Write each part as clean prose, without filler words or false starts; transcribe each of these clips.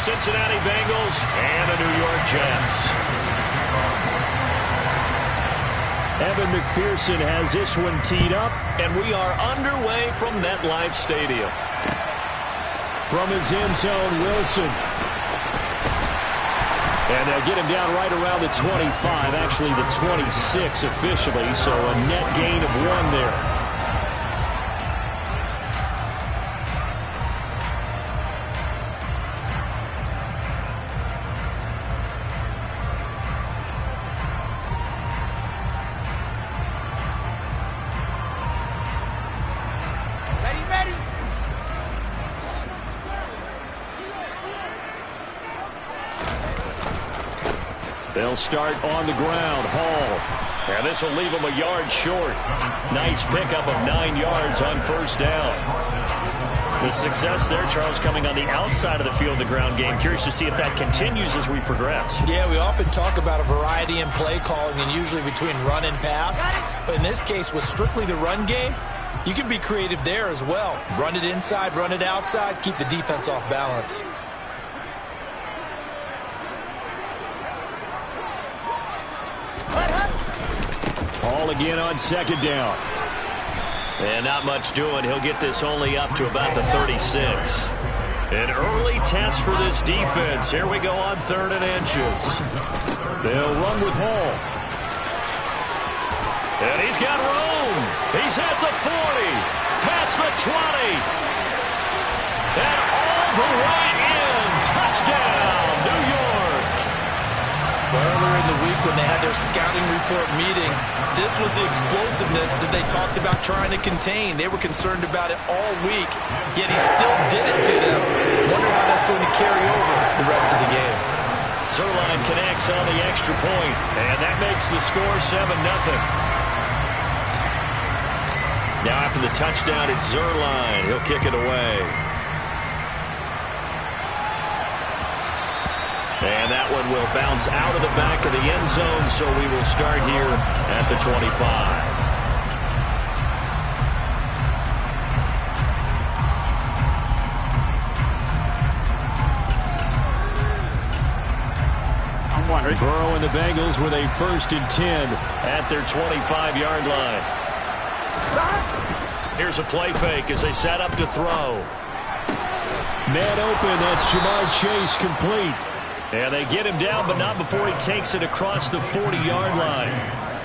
Cincinnati Bengals and the New York Jets. Evan McPherson has this one teed up, and we are underway from MetLife Stadium. From his end zone, Wilson. And they'll get him down right around the 25, actually the 26 officially, so a net gain of 1 there. They'll start on the ground. Hall. And this will leave him a yard short. Nice pickup of 9 yards on first down. The success there, Charles, coming on the outside of the field, the ground game. Curious to see if that continues as we progress. Yeah, we often talk about a variety in play calling and usually between run and pass. But in this case, with strictly the run game, you can be creative there as well. Run it inside, run it outside, keep the defense off balance. Hall again on second down. And not much doing. He'll get this only up to about the 36. An early test for this defense. Here we go on 3rd and inches. They'll run with Hall. And he's got room. He's at the 40. Past the 20. And all the way in. Touchdown, New York. Earlier in the week when they had their scouting report meeting, this was the explosiveness that they talked about trying to contain. They were concerned about it all week, yet he still did it to them. Wonder how that's going to carry over the rest of the game. Zuerlein connects on the extra point, and that makes the score 7-0. Now after the touchdown, it's Zuerlein. He'll kick it away. And that one will bounce out of the back of the end zone, so we will start here at the 25. Burrow and the Bengals with a 1st and 10 at their 25-yard line. Here's a play fake as they set up to throw. Man open, that's Jamar Chase, complete. And they get him down, but not before he takes it across the 40-yard line.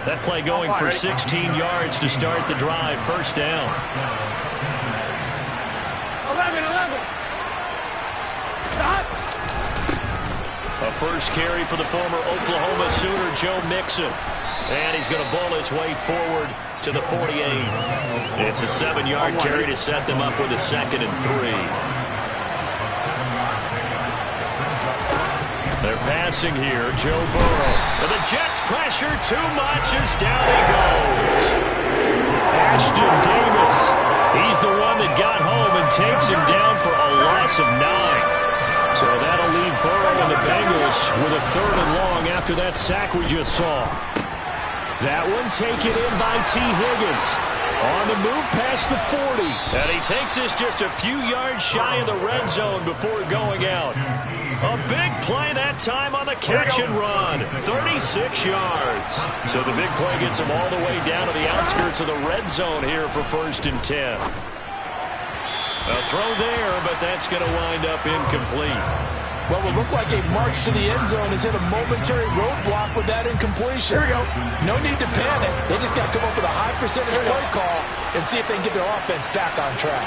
That play going for 16 yards to start the drive. First down. 11. Stop. A first carry for the former Oklahoma Sooner, Joe Mixon. And he's going to bowl his way forward to the 48. It's a 7-yard carry to set them up with a 2nd and 3. They're passing here, Joe Burrow. And the Jets pressure too much as down he goes. Ashton Davis, he's the one that got home and takes him down for a loss of 9. So that'll leave Burrow and the Bengals with a 3rd and long after that sack we just saw. That one taken in by T. Higgins. On the move past the 40. And he takes this just a few yards shy of the red zone before going out. A big play that time on the catch and run. 36 yards. So the big play gets him all the way down to the outskirts of the red zone here for 1st and 10. A throw there, but that's going to wind up incomplete. What will look like a march to the end zone has hit a momentary roadblock with that incompletion. Here we go. No need to panic. They just got to come up with a high percentage play call and see if they can get their offense back on track.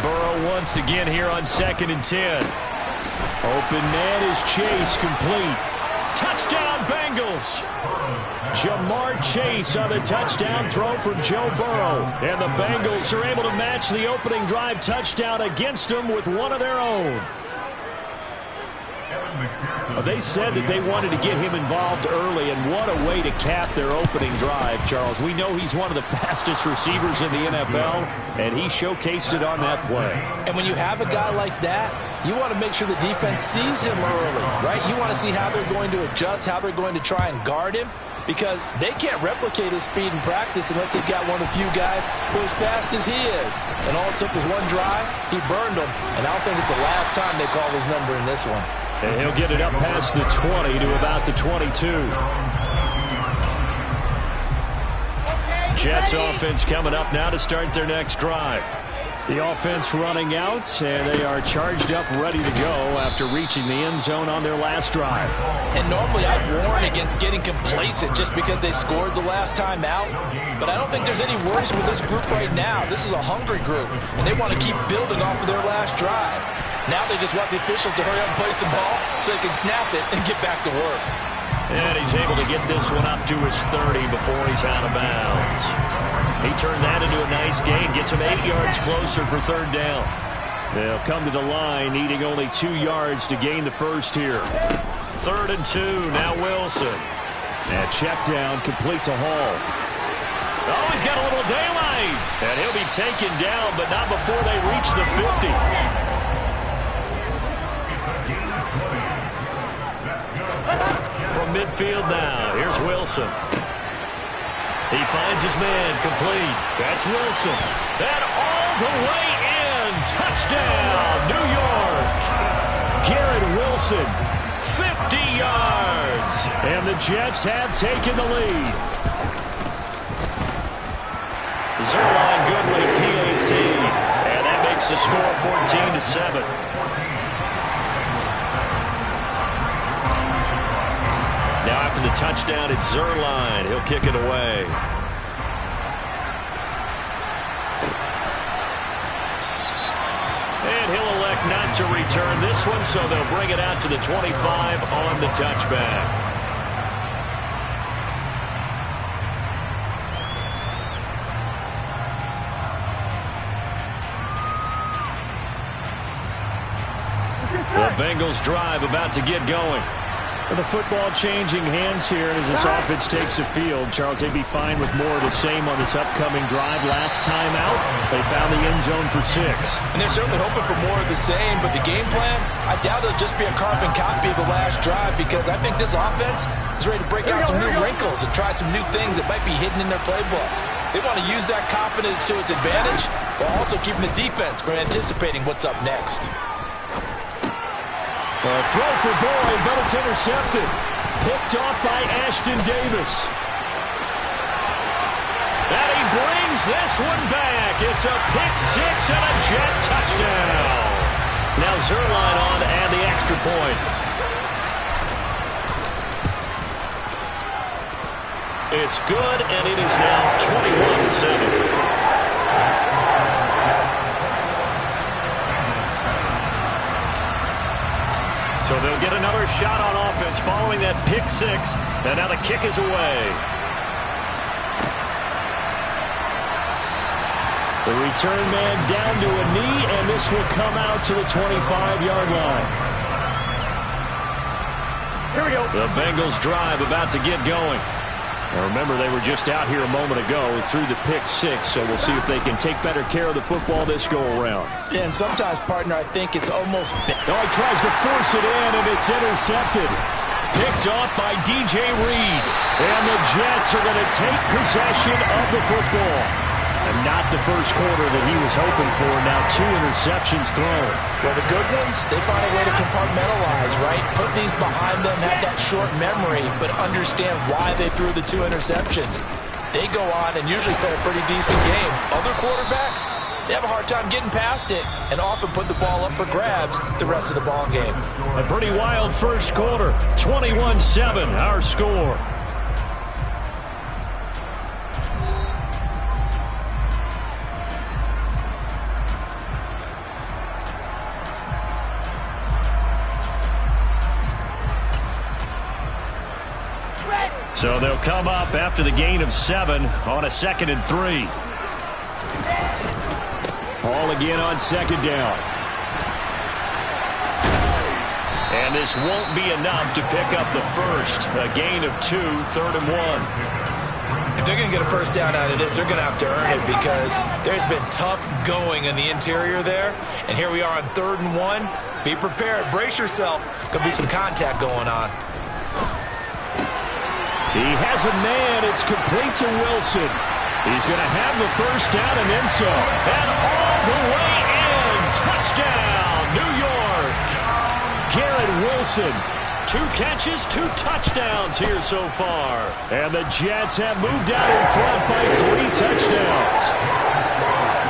Burrow once again here on 2nd and 10. Open man is Chase, complete. Touchdown Bengals. Jamar Chase on the touchdown throw from Joe Burrow. And the Bengals are able to match the opening drive touchdown against them with one of their own. They said that they wanted to get him involved early, and what a way to cap their opening drive, Charles. We know he's one of the fastest receivers in the NFL, and he showcased it on that play. And when you have a guy like that, you want to make sure the defense sees him early, right? You want to see how they're going to adjust, how they're going to try and guard him, because they can't replicate his speed in practice unless they've got one of the few guys who are as fast as he is. And all it took was one drive, he burned them, and I don't think it's the last time they call his number in this one. And he'll get it up past the 20 to about the 22. Jets offense coming up now to start their next drive. The offense running out, and they are charged up, ready to go after reaching the end zone on their last drive. And normally I'd warn against getting complacent just because they scored the last time out. But I don't think there's any worries with this group right now. This is a hungry group, and they want to keep building off of their last drive. Now they just want the officials to hurry up and place the ball so they can snap it and get back to work. And he's able to get this one up to his 30 before he's out of bounds. He turned that into a nice gain, gets him 8 yards closer for third down. They'll come to the line, needing only 2 yards to gain the first here. 3rd and 2, now Wilson. And check down, complete to Hall. Oh, he's got a little daylight. And he'll be taken down, but not before they reach the 50. From midfield now, here's Wilson. He finds his man, complete. That's Wilson. And all the way in. Touchdown, New York. Garrett Wilson, 50 yards. And the Jets have taken the lead. Zerline good with a PAT. And that makes the score 14-7. Now after the touchdown, it's Zerline. He'll kick it away. And he'll elect not to return this one, so they'll bring it out to the 25 on the touchback. The Bengals drive about to get going. The football changing hands here, and as this offense takes the field, Charles, they'd be fine with more of the same on this upcoming drive. Last time out, they found the end zone for 6. And they're certainly hoping for more of the same, but the game plan, I doubt it'll just be a carbon copy of the last drive, because I think this offense is ready to break out some new wrinkles and try some new things that might be hidden in their playbook. They want to use that confidence to its advantage, while also keeping the defense from anticipating what's up next. Throw for Boyd, but it's intercepted. Picked off by Ashton Davis. And he brings this one back. It's a pick 6 and a Jet touchdown. Now Zerline on to add the extra point. It's good, and it is now 21-7. So they'll get another shot on offense following that pick 6. And now the kick is away. The return man down to a knee, and this will come out to the 25-yard line. Here we go. The Bengals drive about to get going. Now remember, they were just out here a moment ago through the pick 6, so we'll see if they can take better care of the football this go-around. Yeah, and sometimes, partner, I think it's almost... No, he tries to force it in, and it's intercepted. Picked off by DJ Reed. And the Jets are going to take possession of the football. And not the first quarter that he was hoping for. Now 2 interceptions thrown. Well, the good ones, they find a way to compartmentalize, right? Put these behind them, have that short memory, but understand why they threw the 2 interceptions. They go on and usually play a pretty decent game. Other quarterbacks, they have a hard time getting past it and often put the ball up for grabs the rest of the ball game. A pretty wild first quarter. 21-7, our score. So they'll come up after the gain of 7 on a 2nd and 3. Hall again on 2nd down. And this won't be enough to pick up the first. A gain of 2, 3rd and 1. If they're going to get a first down out of this, they're going to have to earn it, because there's been tough going in the interior there. And here we are on 3rd and 1. Be prepared. Brace yourself. Could be some contact going on. He has a man. It's complete to Wilson. He's going to have the first down and then some. And all the way in. Touchdown, New York. Garrett Wilson. 2 catches, 2 touchdowns here so far. And the Jets have moved out in front by 3 touchdowns.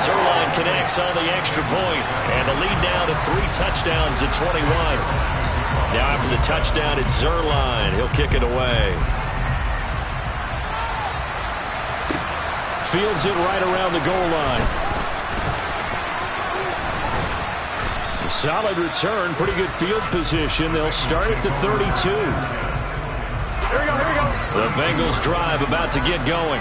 Zerline connects on the extra point, and the lead now to 3 touchdowns at 21. Now after the touchdown, it's Zerline. He'll kick it away. Fields it right around the goal line. Solid return, pretty good field position. They'll start at the 32. Here we go. The Bengals drive about to get going.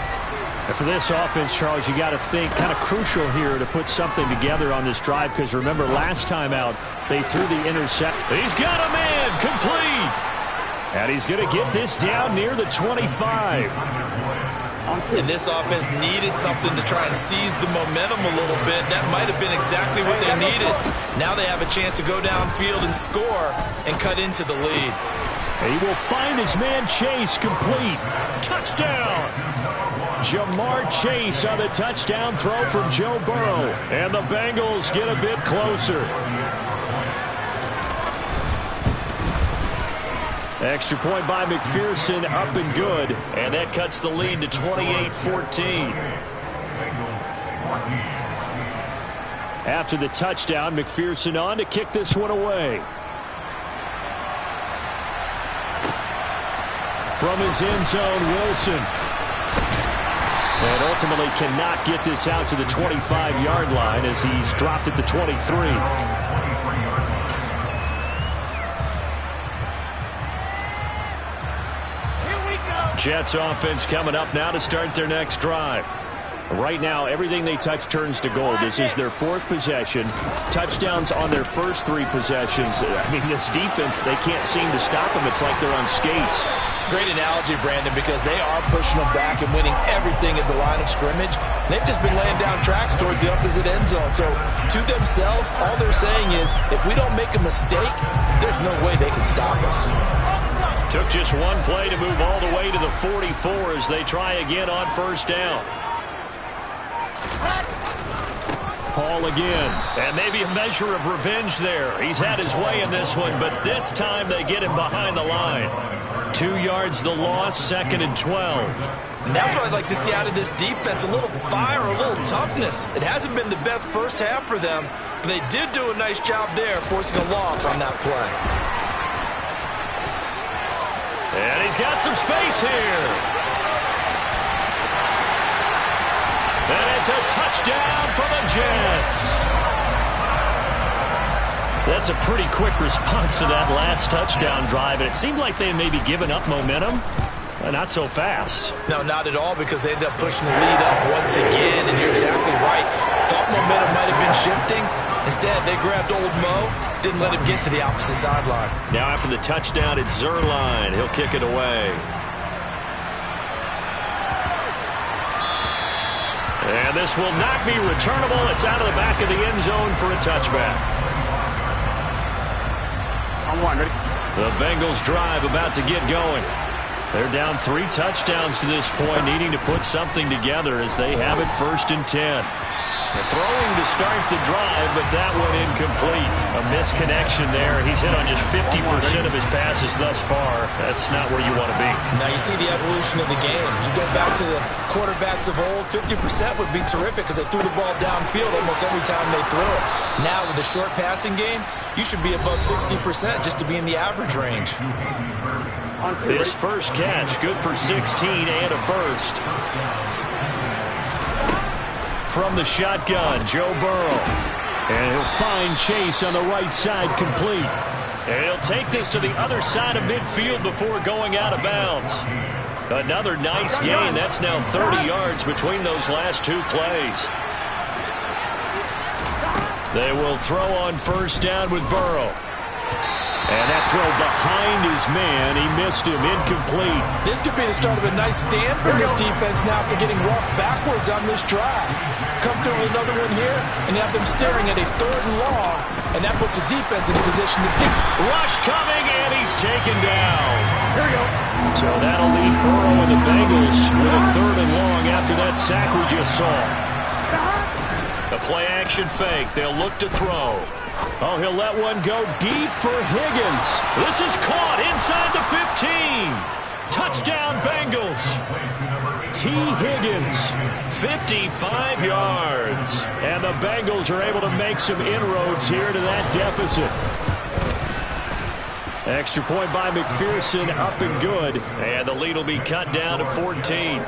And for this offense, Charles, you got to think kind of crucial here to put something together on this drive, because remember last time out they threw the intercept. He's got a man complete. And he's going to get this down near the 25. And this offense needed something to try and seize the momentum a little bit. That might have been exactly what they needed. Now they have a chance to go downfield and score and cut into the lead. He will find his man Chase complete. Touchdown! Jamar Chase on the touchdown throw from Joe Burrow. And the Bengals get a bit closer. Extra point by McPherson, up and good. And that cuts the lead to 28-14. After the touchdown, McPherson on to kick this one away. From his end zone, Wilson. And ultimately cannot get this out to the 25-yard line as he's dropped at the 23. Jets offense coming up now to start their next drive. Right now, everything they touch turns to gold. This is their 4th possession. Touchdowns on their first 3 possessions. I mean, this defense, they can't seem to stop them. It's like they're on skates. Great analogy, Brandon, because they are pushing them back and winning everything at the line of scrimmage. They've just been laying down tracks towards the opposite end zone. So, to themselves, all they're saying is, if we don't make a mistake, there's no way they can stop us. Took just one play to move all the way to the 44 as they try again on first down. Paul again, and maybe a measure of revenge there. He's had his way in this one, but this time they get him behind the line. 2 yards the loss, 2nd and 12. And that's what I'd like to see out of this defense, a little fire, a little toughness. It hasn't been the best first half for them, but they did do a nice job there, forcing a loss on that play. And he's got some space here. And it's a touchdown for the Jets. That's a pretty quick response to that last touchdown drive, and it seemed like they had maybe given up momentum. Not so fast. No, not at all, because they ended up pushing the lead up once again, and you're exactly right. Thought momentum might have been shifting. Instead, they grabbed old Mo, didn't let him get to the opposite sideline. Now after the touchdown, it's Zerline. He'll kick it away. And this will not be returnable. It's out of the back of the end zone for a touchback. The Bengals drive about to get going. They're down 3 touchdowns to this point, needing to put something together as they have it 1st and 10. They're throwing to start the drive, but that one incomplete. A misconnection there. He's hit on just 50% of his passes thus far. That's not where you want to be. Now you see the evolution of the game. You go back to the quarterbacks of old, 50% would be terrific because they threw the ball downfield almost every time they threw it. Now with the short passing game, you should be above 60% just to be in the average range. His first catch, good for 16 and a first. From the shotgun, Joe Burrow. And he'll find Chase on the right side complete. And he'll take this to the other side of midfield before going out of bounds. Another nice gain. That's now 30 yards between those last 2 plays. They will throw on first down with Burrow. And that throw behind his man. He missed him. Incomplete. This could be the start of a nice stand for this defense now after getting walked backwards on this drive. Come through with another one here, and you have them staring at a 3rd and long, and that puts the defense in a position to think. Rush coming, and he's taken down. Here we go. So that'll lead Burrow and the Bengals with a 3rd and long after that sack we just saw. The play-action fake. They'll look to throw. Oh, he'll let one go deep for Higgins. This is caught inside the 15. Touchdown, Bengals. T. Higgins. 55 yards. And the Bengals are able to make some inroads here to that deficit. Extra point by McPherson, up and good. And the lead will be cut down to 14.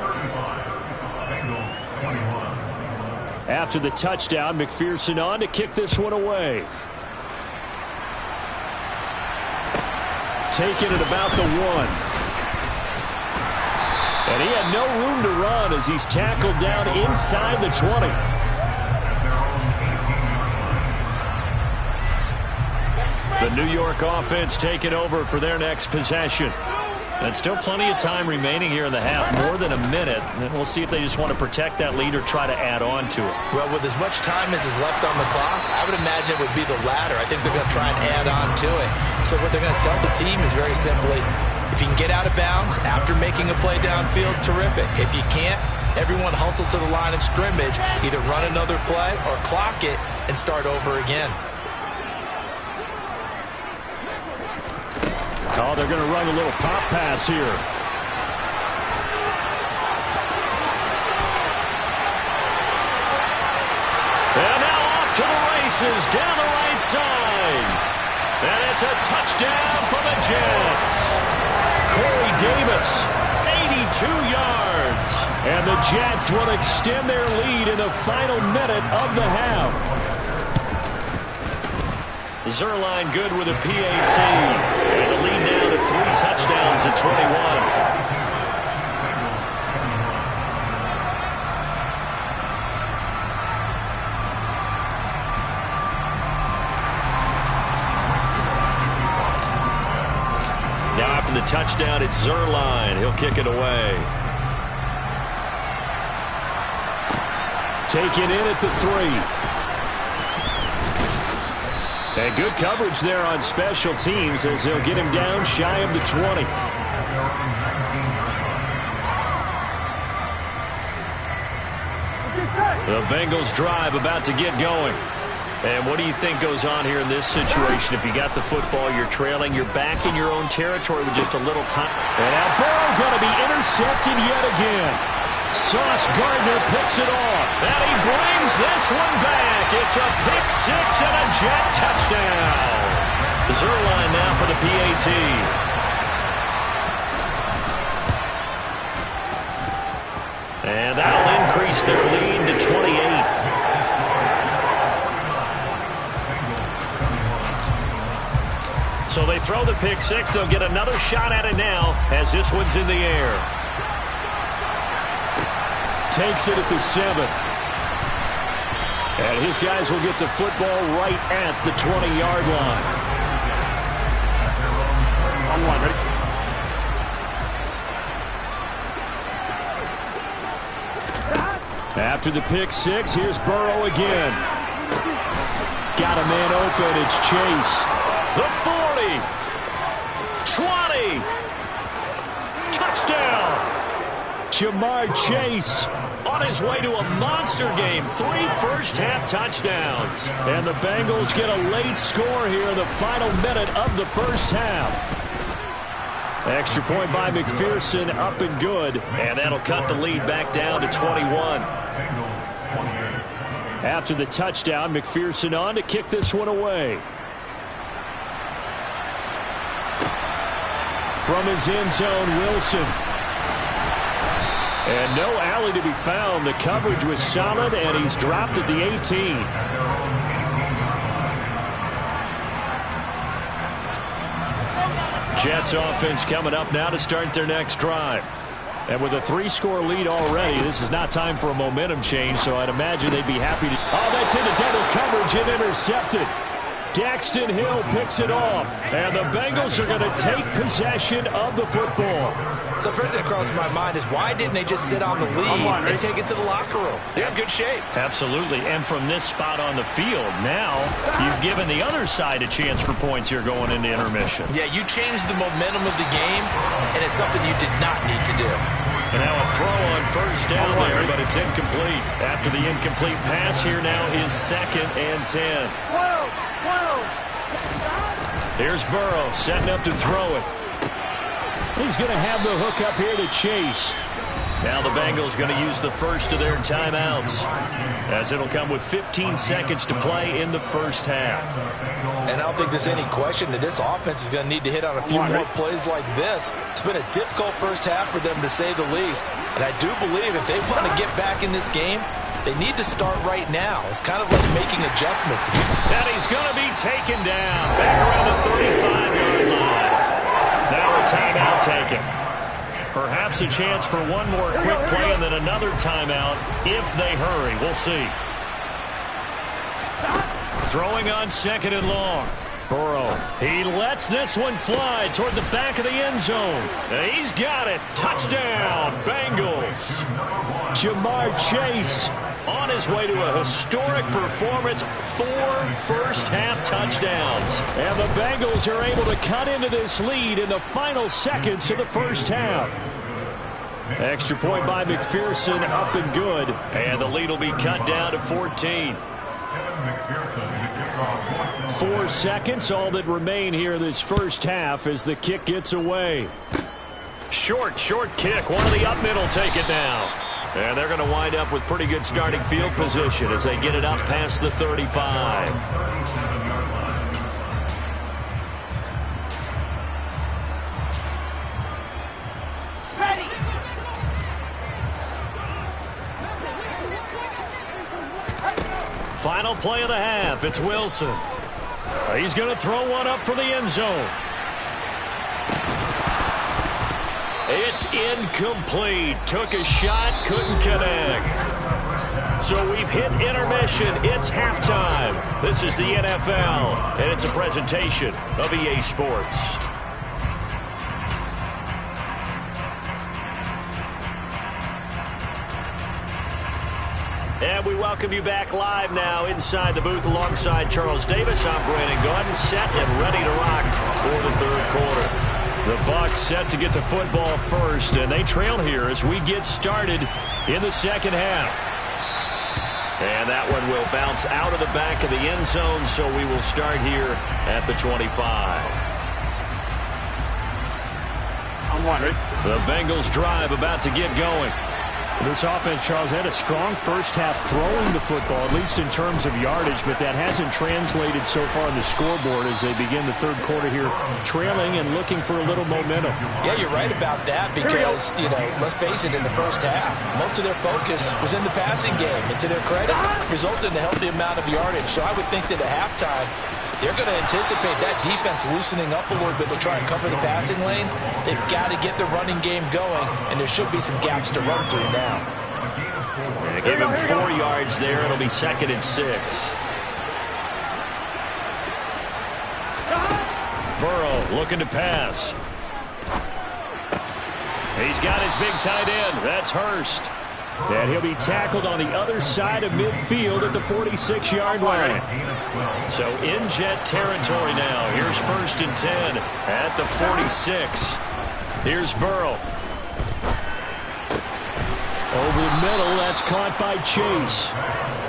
After the touchdown, McPherson on to kick this one away. Taking it about the 1. And he had no room to run as he's tackled down inside the 20. The New York offense taking over for their next possession. And still plenty of time remaining here in the half, more than a minute. And we'll see if they just want to protect that lead or try to add on to it. Well, with as much time as is left on the clock, I would imagine it would be the latter. I think they're going to try and add on to it. So what they're going to tell the team is very simply, if you can get out of bounds after making a play downfield, terrific. If you can't, everyone hustle to the line of scrimmage, either run another play or clock it and start over again. Oh, they're going to run a little pop pass here. And now off to the races down the right side. And it's a touchdown for the Jets. Corey Davis, 82 yards. And the Jets will extend their lead in the final minute of the half. Zerline good with a PAT. And the lead now to 3 touchdowns at 21. Now after the touchdown, it's Zerline. He'll kick it away. Taken in at the 3. And good coverage there on special teams as they'll get him down shy of the 20. The Bengals drive about to get going. And what do you think goes on here in this situation? If you got the football, you're trailing, you're back in your own territory with just a little time. And now Burrow going to be intercepted yet again. Sauce Gardner picks it off. And he brings this one back. It's a pick 6 and a Jet touchdown. Zerline now for the PAT. And that'll increase their lead to 28. So they throw the pick 6. They'll get another shot at it now as this one's in the air. Takes it at the 7. And his guys will get the football right at the 20-yard line. On the line, ready? After the pick 6, here's Burrow again. Got a man open. It's Chase. The 40. 20. Touchdown. Jamar Chase on his way to a monster game. 3 first-half touchdowns. And the Bengals get a late score here in the final minute of the first half. Extra point by McPherson, up and good. And that'll cut the lead back down to 21. After the touchdown, McPherson on to kick this one away. From his end zone, Wilson. And no alley to be found. The coverage was solid, and he's dropped at the 18. Jets offense coming up now to start their next drive. And with a 3-score lead already, this is not time for a momentum change, so I'd imagine they'd be happy to... Oh, that's into double coverage and intercepted. Daxton Hill picks it off, and the Bengals are going to take possession of the football. So first thing that crosses my mind is why didn't they just sit on the lead and take it to the locker room? They're in good shape. Absolutely, and from this spot on the field, now you've given the other side a chance for points here going into intermission. Yeah, you changed the momentum of the game, and it's something you did not need to do. And now a throw on first down there, but it's incomplete. After the incomplete pass, here now is 2nd and 10. Here's Burrow setting up to throw it. He's going to have the hook up here to Chase. Now the Bengals going to use the first of their timeouts, as it'll come with 15 seconds to play in the first half. And I don't think there's any question that this offense is going to need to hit on a few more plays like this. It's been a difficult first half for them, to say the least. And I do believe if they want to get back in this game, they need to start right now. It's kind of like making adjustments. And he's going to be taken down back around the 35-yard line. Now a timeout taken. Perhaps a chance for one more quick play and then another timeout if they hurry. We'll see. Throwing on 2nd and long. Burrow, he lets this one fly toward the back of the end zone. And he's got it. Touchdown, Bengals. Jamar Chase on his way to a historic performance, 4 first-half touchdowns. And the Bengals are able to cut into this lead in the final seconds of the first half. Extra point by McPherson, up and good. And the lead will be cut down to 14. 4 seconds, all that remain here this first half as the kick gets away. Short kick. One of the up middle take it now. And they're going to wind up with pretty good starting field position as they get it up past the 35. Ready. Final play of the half. It's Wilson. He's going to throw one up for the end zone. It's incomplete. Took a shot, couldn't connect. So we've hit intermission. It's halftime. This is the NFL, and it's a presentation of EA Sports. And we welcome you back live now inside the booth alongside Charles Davis. I'm Brandon God, set and ready to rock for the third quarter. The Bucs set to get the football first, and they trail here as we get started in the second half. And that one will bounce out of the back of the end zone, so we will start here at the 25. I'm wondering. The Bengals drive about to get going. This offense, Charles, had a strong first half throwing the football, at least in terms of yardage, but that hasn't translated so far on the scoreboard as they begin the third quarter here, trailing and looking for a little momentum. Yeah, you're right about that because, let's face it, in the first half, most of their focus was in the passing game. And to their credit, resulted in a healthy amount of yardage. So I would think that at halftime, they're going to anticipate that defense loosening up a little bit to try and cover the passing lanes. They've got to get the running game going, and there should be some gaps to run through now. Yeah, give him 4 yards there. It'll be 2nd and 6. Burrow looking to pass. He's got his big tight end. That's Hurst. And he'll be tackled on the other side of midfield at the 46-yard line. So in jet territory now. Here's 1st and 10 at the 46. Here's Burrow. Over the middle, that's caught by Chase.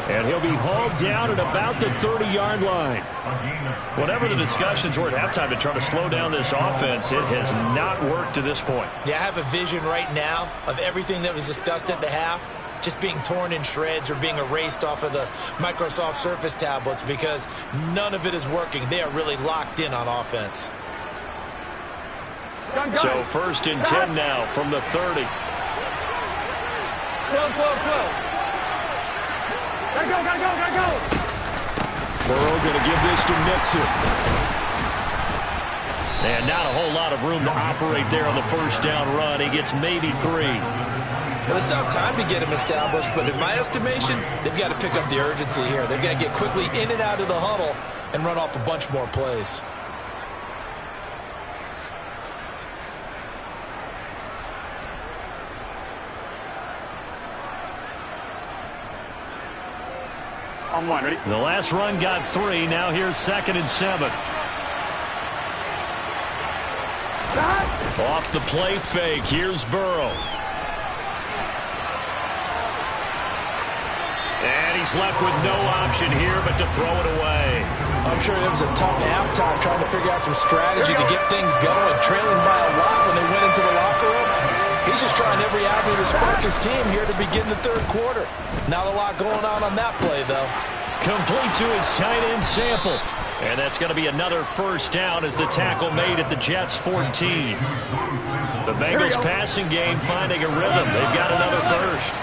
And he'll be hauled down at about the 30-yard line. Whatever the discussions were at halftime to try to slow down this offense, it has not worked to this point. Yeah, I have a vision right now of everything that was discussed at the half just being torn in shreds or being erased off of the Microsoft Surface tablets because none of it is working. They are really locked in on offense. So 1st and 10 now from the 30. Go. Gotta go. Burrow going to give this to Mixon. And not a whole lot of room to operate there on the first down run. He gets maybe 3. Well, they still have time to get him established, but in my estimation, they've got to pick up the urgency here. They've got to get quickly in and out of the huddle and run off a bunch more plays. On one, ready? The last run got 3. Now here's 2nd and 7. Off the play fake. Here's Burrow. And he's left with no option here but to throw it away. I'm sure it was a tough halftime trying to figure out some strategy to get things going. Trailing by a lot when they went into the locker room. He's just trying every avenue to spark his team here to begin the third quarter. Not a lot going on that play, though. Complete to his tight end Sample. And that's going to be another first down as the tackle made at the Jets' 14. The Bengals passing game finding a rhythm. They've got another first.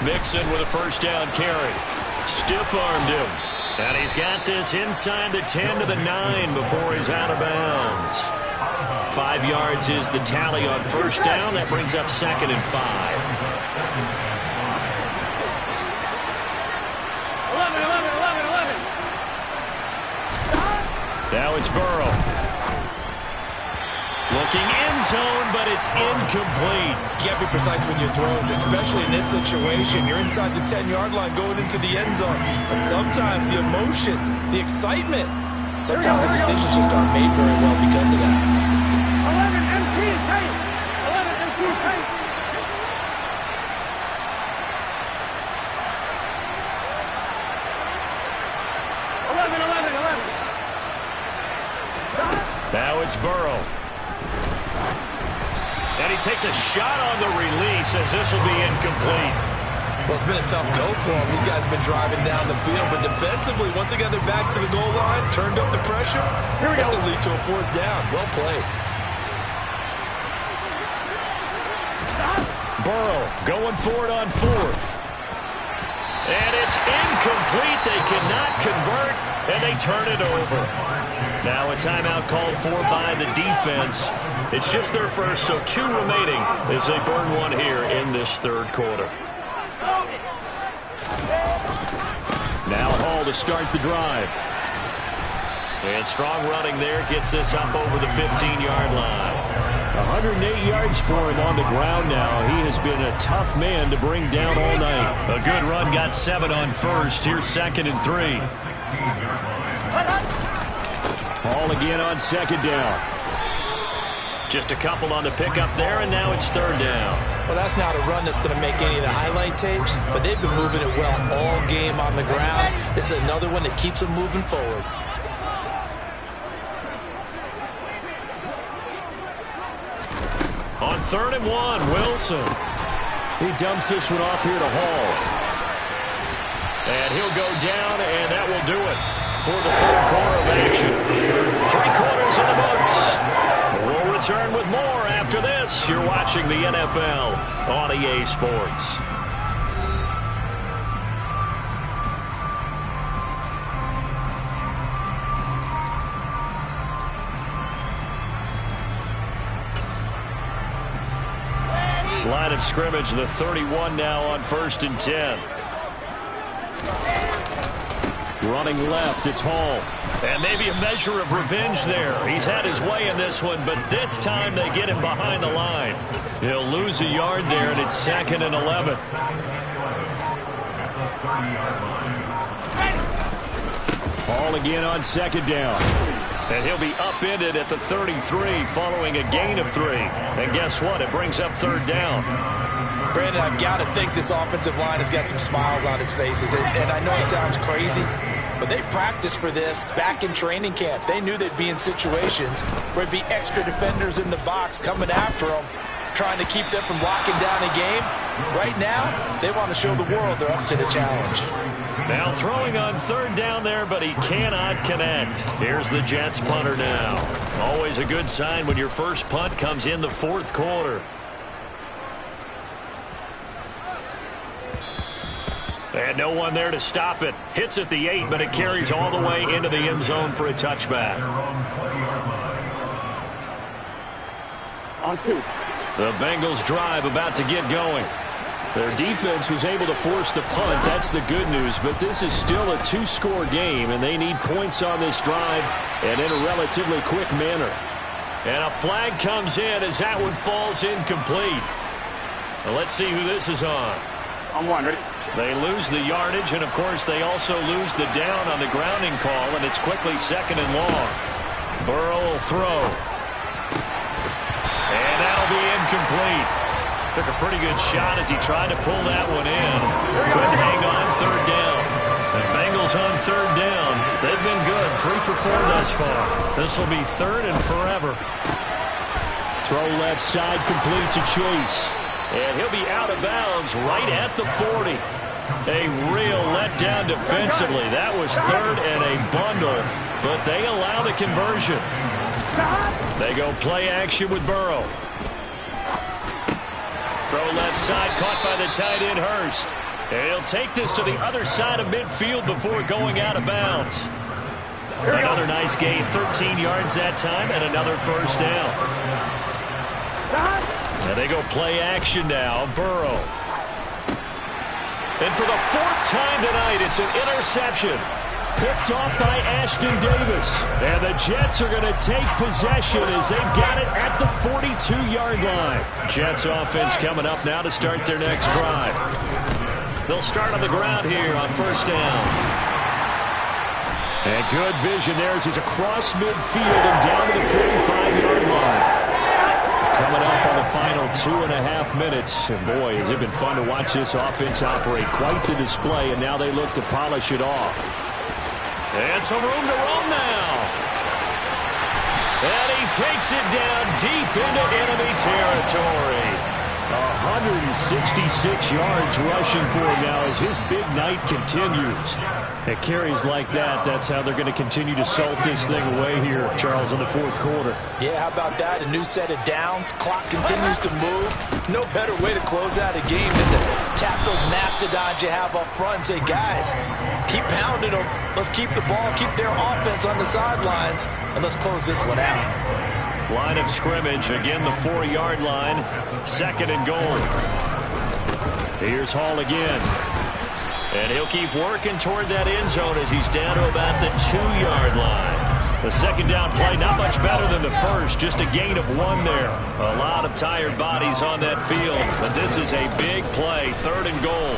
Mixon with a first down carry. Stiff-armed him. And he's got this inside the 10 to the 9 before he's out of bounds. 5 yards is the tally on first down. That brings up 2nd and 5. 11. Now it's Burrow. Looking end zone, but it's incomplete. You got to be precise with your throws, especially in this situation. You're inside the 10-yard line going into the end zone. But sometimes the emotion, the excitement, sometimes the decisions just aren't made very well because of that. 11 MT tight. 11 MT tight. Now it's Burrow. And he takes a shot on the release as this will be incomplete. Well, it's been a tough go for him. These guys have been driving down the field, but defensively, once they got their backs to the goal line, turned up the pressure, that's going to lead to a 4th down. Well played. Burrow going for it on 4th. And it's incomplete. They cannot convert, and they turn it over. Now a timeout called for by the defense. It's just their first, so 2 remaining as they burn 1 here in this third quarter. Now Hall to start the drive. And strong running there gets this up over the 15-yard line. 108 yards for him on the ground now. He has been a tough man to bring down all night. A good run got 7 on first. Here's 2nd and 3. Hall again on 2nd down. Just a couple on the pickup there, and now it's 3rd down. Well, that's not a run that's going to make any of the highlight tapes, but they've been moving it well all game on the ground. This is another one that keeps them moving forward. On 3rd and 1, Wilson. He dumps this one off here to Hall. And he'll go down, and that will do it for the third quarter of action. 3 quarters in the books. We'll return with more after this. You're watching the NFL on EA Sports. Line of scrimmage, the 31 now on 1st and 10. Running left, it's Hall. And maybe a measure of revenge there. He's had his way in this one, but this time they get him behind the line. He'll lose a yard there, and it's 2nd and 11. Hall again on 2nd down. And he'll be upended at the 33 following a gain of 3. And guess what? It brings up 3rd down. Brandon, I've got to think this offensive line has got some smiles on its faces. And I know it sounds crazy, but they practiced for this back in training camp. They knew they'd be in situations where it'd be extra defenders in the box coming after them, trying to keep them from locking down a game. Right now, they want to show the world they're up to the challenge. Now throwing on 3rd down there, but he cannot connect. Here's the Jets punter now. Always a good sign when your first punt comes in the 4th quarter. And no one there to stop it. Hits at the 8, but it carries all the way into the end zone for a touchback. On 2. The Bengals drive about to get going. Their defense was able to force the punt. That's the good news. But this is still a two-score game, and they need points on this drive and in a relatively quick manner. And a flag comes in as that one falls incomplete. Well, let's see who this is on. On one, ready? They lose the yardage, and, of course, they also lose the down on the grounding call, and it's quickly 2nd and long. Burrow will throw. And that'll be incomplete. Took a pretty good shot as he tried to pull that one in. Couldn't hang on 3rd down. The Bengals on 3rd down. They've been good, 3 for 4 thus far. This will be 3rd and forever. Throw left side complete to Chase. And he'll be out of bounds right at the 40. A real letdown defensively. That was 3rd and a bundle, but they allow the conversion. They go play action with Burrow. Throw left side, caught by the tight end Hurst. And he'll take this to the other side of midfield before going out of bounds. Another nice gain, 13 yards that time, and another 1st down. And they go play action now, Burrow. And for the 4th time tonight, it's an interception. Picked off by Ashton Davis. And the Jets are going to take possession as they've got it at the 42-yard line. Jets offense coming up now to start their next drive. They'll start on the ground here on 1st down. And good vision there as he's across midfield and down to the 45-yard line. Coming up on the final 2.5 minutes. And boy, has it been fun to watch this offense operate. Quite the display, and now they look to polish it off. And some room to roam now. And he takes it down deep into enemy territory. 166 yards rushing for him now as his big night continues. At carries like that, that's how they're going to continue to salt this thing away here, Charles, in the 4th quarter. Yeah, how about that? A new set of downs. Clock continues to move. No better way to close out a game than to tap those mastodons you have up front and say, guys, keep pounding them. Let's keep the ball, keep their offense on the sidelines, and let's close this one out. Line of scrimmage, again the 4-yard line. 2nd and goal. Here's Hall again. And he'll keep working toward that end zone as he's down to about the 2-yard line. The 2nd down play, not much better than the first, just a gain of 1 there. A lot of tired bodies on that field, but this is a big play, 3rd and goal.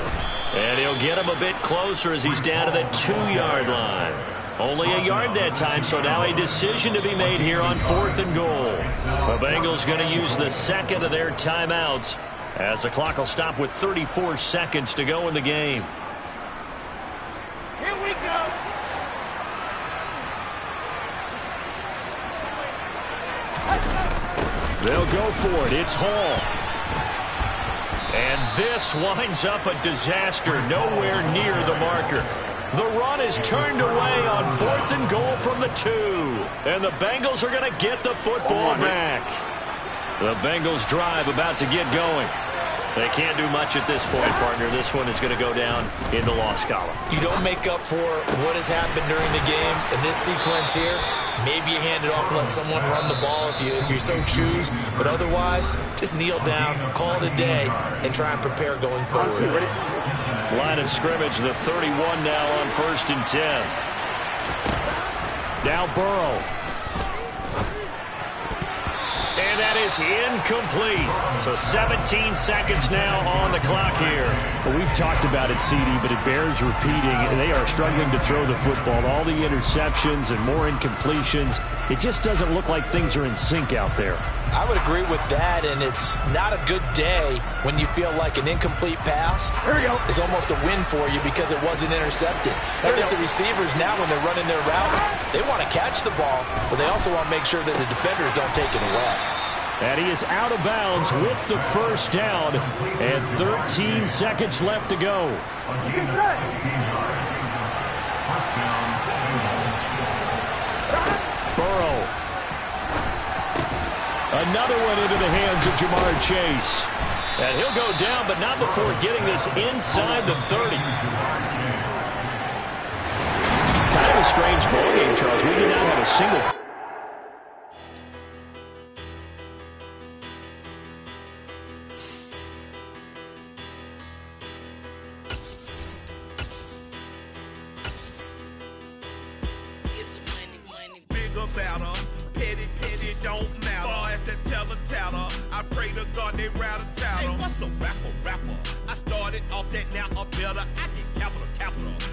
And he'll get him a bit closer as he's down to the 2-yard line. Only a yard that time, so now a decision to be made here on 4th and goal. The Bengals going to use the 2nd of their timeouts as the clock will stop with 34 seconds to go in the game. Here we go. They'll go for it. It's Hall. And this winds up a disaster nowhere near the marker. The run is turned away on 4th and goal from the 2. And the Bengals are going to get the football back. The Bengals drive about to get going. They can't do much at this point, partner. This one is going to go down in the loss column. You don't make up for what has happened during the game. In this sequence here, maybe you hand it off and let someone run the ball if you so choose. But otherwise, just kneel down, call it a day, and try and prepare going forward. Line of scrimmage, the 31 now on 1st and 10. Now Burrow. And that is incomplete. So 17 seconds now on the clock here. Well, we've talked about it, CD, but it bears repeating. They are struggling to throw the football. All the interceptions and more incompletions. It just doesn't look like things are in sync out there. I would agree with that, and it's not a good day when you feel like an incomplete pass is almost a win for you because it wasn't intercepted. I think the receivers now, when they're running their routes, they want to catch the ball, but they also want to make sure that the defenders don't take it away. And he is out of bounds with the 1st down, and 13 seconds left to go. Burrow. Another one into the hands of Jamar Chase. And he'll go down, but not before getting this inside the 30. Kind of a strange ball game, Charles. We did not have a single... off that now, a better. I get capital, capital.